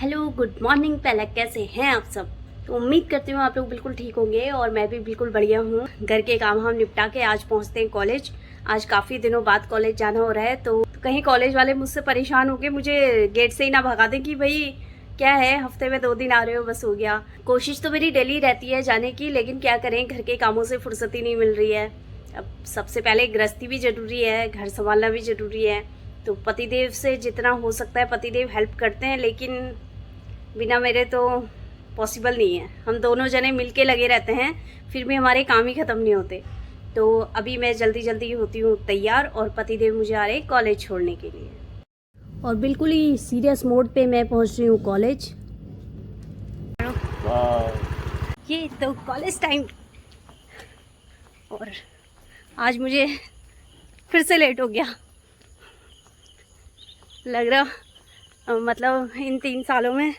Hello good morning. पहले कैसे हैं आप सब? तो उम्मीद करती हूँ आप लोग बिल्कुल ठीक होंगे और मैं भी बिल्कुल बढ़िया हूँ। घर के काम हम निपटा के आज पहुँचते हैं कॉलेज। आज काफ़ी दिनों बाद कॉलेज जाना हो रहा है, तो कहीं कॉलेज वाले मुझसे परेशान हो के मुझे गेट से ही ना भगा दें कि भाई क्या है, हफ्ते में 2 दिन आ रहे हो, बस हो गया। कोशिश तो मेरी डेली रहती है जाने की, लेकिन क्या करें, घर के कामों से फुर्सत ही नहीं मिल रही है। अब सबसे पहले गृहस्थी भी ज़रूरी है, घर संभालना भी ज़रूरी है। तो पतिदेव से जितना हो सकता है पतिदेव हेल्प करते हैं, लेकिन बिना मेरे तो पॉसिबल नहीं है। हम दोनों जने मिलके लगे रहते हैं, फिर भी हमारे काम ही ख़त्म नहीं होते। तो अभी मैं जल्दी जल्दी होती हूँ तैयार और पतिदेव मुझे आ रहे कॉलेज छोड़ने के लिए। और बिल्कुल ही सीरियस मोड पे मैं पहुँच रही हूँ कॉलेज। ये तो कॉलेज टाइम, और आज मुझे फिर से लेट हो गया। लग रहा मतलब इन 3 सालों में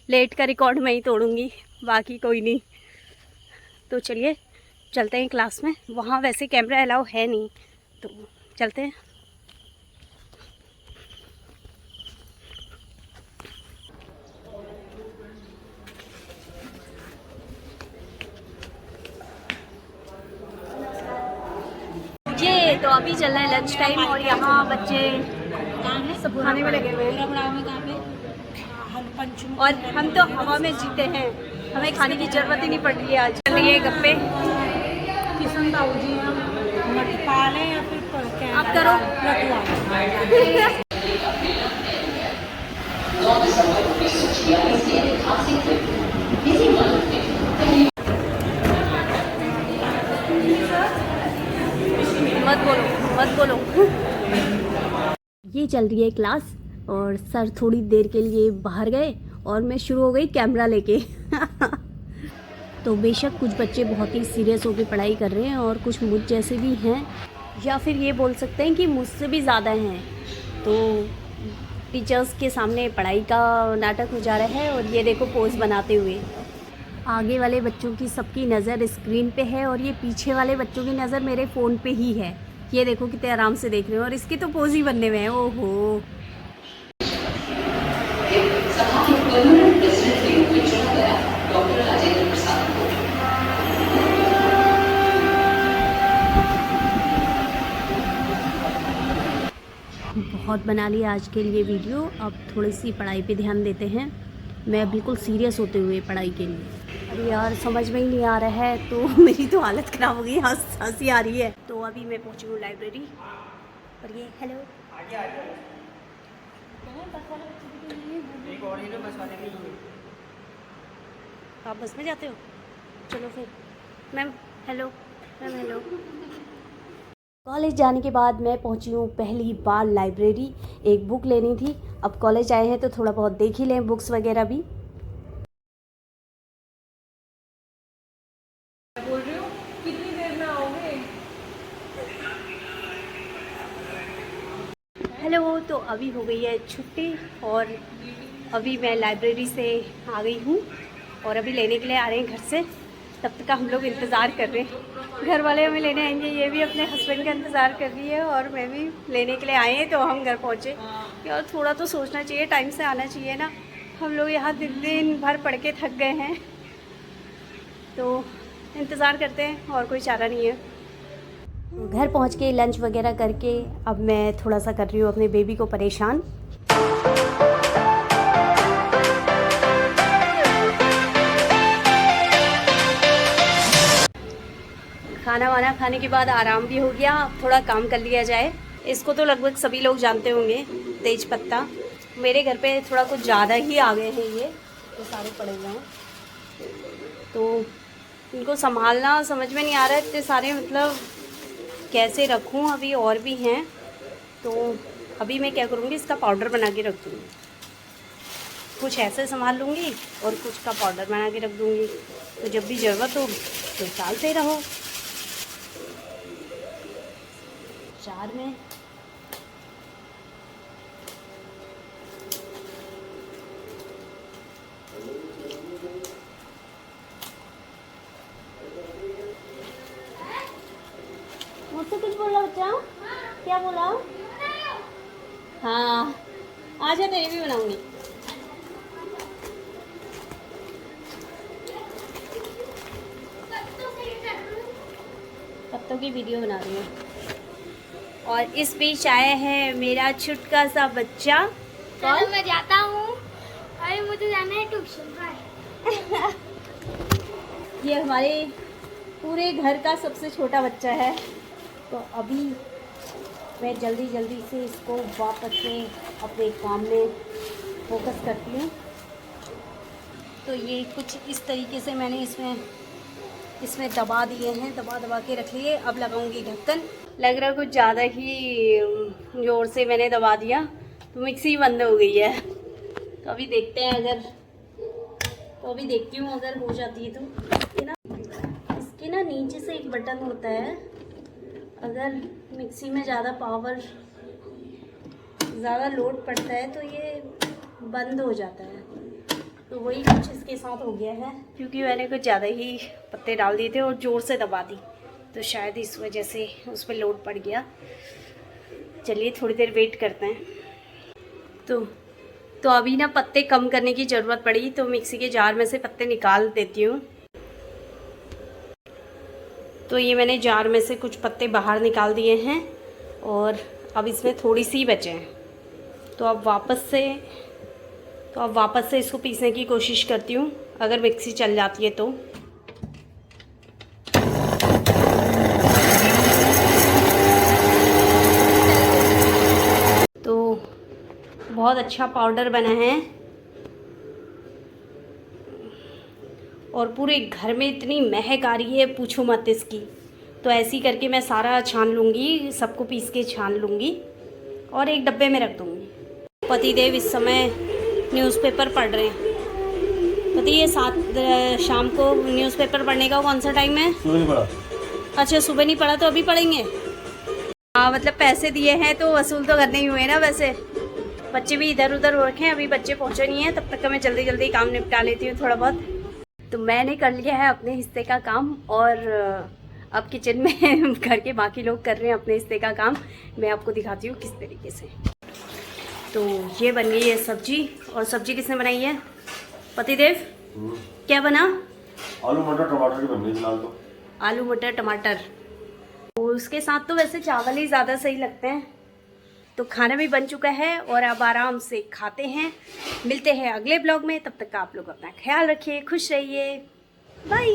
लेट का रिकॉर्ड मैं ही तोड़ूंगी, बाकी कोई नहीं। तो चलिए चलते हैं क्लास में। वहाँ वैसे कैमरा अलाउ है नहीं, तो चलते हैं। ये तो अभी चल रहा है लंच टाइम और यहाँ बच्चे सब खाने में लगे हुए हैं और हम तो हवा में जीते हैं, हमें खाने की जरूरत ही नहीं पड़ रही है। आज चल रही है गप्पे। किशन बाबू जी हम मटपाल हैं या फिर आप करो। मत बोलो मत बोलो। ये चल रही है क्लास और सर थोड़ी देर के लिए बाहर गए और मैं शुरू हो गई कैमरा लेके। तो बेशक कुछ बच्चे बहुत ही सीरियस होकर पढ़ाई कर रहे हैं और कुछ मुझ जैसे भी हैं, या फिर ये बोल सकते हैं कि मुझसे भी ज़्यादा हैं। तो टीचर्स के सामने पढ़ाई का नाटक हो जा रहा है और ये देखो पोज बनाते हुए। आगे वाले बच्चों की सबकी नज़र स्क्रीन पे है और ये पीछे वाले बच्चों की नज़र मेरे फ़ोन पे ही है। ये देखो कितने आराम से देख रहे हो और इसके तो पोज ही बनने में है। ओहो, बहुत बना लिया आज के लिए वीडियो। अब थोड़ी सी पढ़ाई पे ध्यान देते हैं। मैं बिल्कुल सीरियस होते हुए पढ़ाई के लिए। अरे यार समझ में ही नहीं आ रहा है, तो मेरी तो हालत ख़राब हो गई, हंसी आ रही है। तो अभी मैं पहुंची हूँ लाइब्रेरी और ये हेलो आप बस में जाते हो? चलो फिर। Ma'am hello, ma'am hello. College जाने के बाद मैं पहुंची हूँ पहली बार लाइब्रेरी। एक बुक लेनी थी। अब कॉलेज आए हैं तो थोड़ा बहुत देख ही लें बुक्स वगैरह भी। बोल रही हूँ कितनी देर में आओगे? हेलो, तो अभी हो गई है छुट्टी और अभी मैं लाइब्रेरी से आ गई हूँ और अभी लेने के लिए आ रहे हैं घर से। तब तक का हम लोग इंतज़ार कर रहे हैं, घर वाले हमें लेने आएंगे। ये भी अपने हस्बैंड का इंतज़ार कर रही है और मैं भी लेने के लिए आए हैं, तो हम घर पहुँचे। और थोड़ा तो सोचना चाहिए, टाइम से आना चाहिए ना। हम लोग यहाँ दिन भर पढ़ के थक गए हैं, तो इंतज़ार करते हैं, और कोई चारा नहीं है। घर पहुँच के लंच वगैरह करके अब मैं थोड़ा सा कर रही हूँ अपने बेबी को परेशान। खाना वाना खाने के बाद आराम भी हो गया, अब थोड़ा काम कर लिया जाए। इसको तो लगभग सभी लोग जानते होंगे, तेज पत्ता। मेरे घर पे थोड़ा कुछ ज़्यादा ही आ गए हैं ये, तो सारे पड़े हुए हैं। तो इनको संभालना समझ में नहीं आ रहा है, इतने सारे, मतलब कैसे रखूं। अभी और भी हैं, तो अभी मैं क्या करूँगी, इसका पाउडर बना के रख दूँगी। कुछ ऐसे संभाल लूँगी और कुछ का पाउडर बना के रख दूँगी, तो जब भी ज़रूरत हो तो डालते रहो जार में। मुझसे कुछ बोला बच्चा? क्या बोला? हाँ, आ जा, तेरी भी बनाऊंगी। पत्तों की वीडियो बना रही हूँ। और इस बीच आया है मेरा छुटका सा बच्चा। चलो मैं जाता हूँ, अरे मुझे जाना है ट्यूशन पर। ये हमारे पूरे घर का सबसे छोटा बच्चा है। तो अभी मैं जल्दी जल्दी से इसको वापस से अपने काम में फोकस करती हूँ। तो ये कुछ इस तरीके से मैंने इसमें दबा दिए हैं, दबा के रख लिए। अब लगाऊंगी ढक्कन। लग रहा कुछ ज़्यादा ही ज़ोर से मैंने दबा दिया तो मिक्सी बंद हो गई है। तो अभी देखते हैं, अभी देखती हूँ अगर हो जाती है तो। इसके ना नीचे से एक बटन होता है, अगर मिक्सी में ज़्यादा लोड पड़ता है तो ये बंद हो जाता है। तो वही कुछ इसके साथ हो गया है, क्योंकि मैंने कुछ ज़्यादा ही पत्ते डाल दिए थे और ज़ोर से दबा दी, तो शायद इस वजह से उस पर लोड पड़ गया। चलिए थोड़ी देर वेट करते हैं। तो अभी ना पत्ते कम करने की ज़रूरत पड़ी, तो मिक्सी के जार में से पत्ते निकाल देती हूँ। तो ये मैंने जार में से कुछ पत्ते बाहर निकाल दिए हैं और अब इसमें थोड़ी सी बचे हैं। तो अब वापस से इसको पीसने की कोशिश करती हूँ, अगर मिक्सी चल जाती है तो। बहुत अच्छा पाउडर बना है और पूरे घर में इतनी महक आ रही है, पूछो मत इसकी। तो ऐसे ही करके मैं सारा छान लूँगी, सबको पीस के छान लूँगी और एक डब्बे में रख दूँगी। पतिदेव इस समय न्यूज़पेपर पढ़ रहे हैं। पति ये 7 शाम को न्यूज़पेपर पढ़ने का कौन सा टाइम है? सुबह नहीं पढ़ा। अच्छा सुबह नहीं पढ़ा तो अभी पढ़ेंगे? हाँ मतलब पैसे दिए हैं तो वसूल तो करने ही हुए ना। वैसे बच्चे भी इधर उधर हो रखे हैं, अभी बच्चे पहुँचे नहीं हैं, तब तक मैं जल्दी जल्दी काम निपटा लेती हूँ थोड़ा बहुत। तो मैंने कर लिया है अपने हिस्से का काम और अब किचन में घर के बाकी लोग कर रहे हैं अपने हिस्से का काम। मैं आपको दिखाती हूँ किस तरीके से। तो ये बन गई है सब्जी। और सब्जी किसने बनाई है? पतिदेव। क्या बना? आलू मटर टमाटर की बन गई फिलहाल तो। आलू मटर टमाटर। तो उसके साथ तो वैसे चावल ही ज़्यादा सही लगते हैं। तो खाना भी बन चुका है और अब आराम से खाते हैं। मिलते हैं अगले ब्लॉग में, तब तक आप लोग अपना ख्याल रखिए, खुश रहिए, बाय।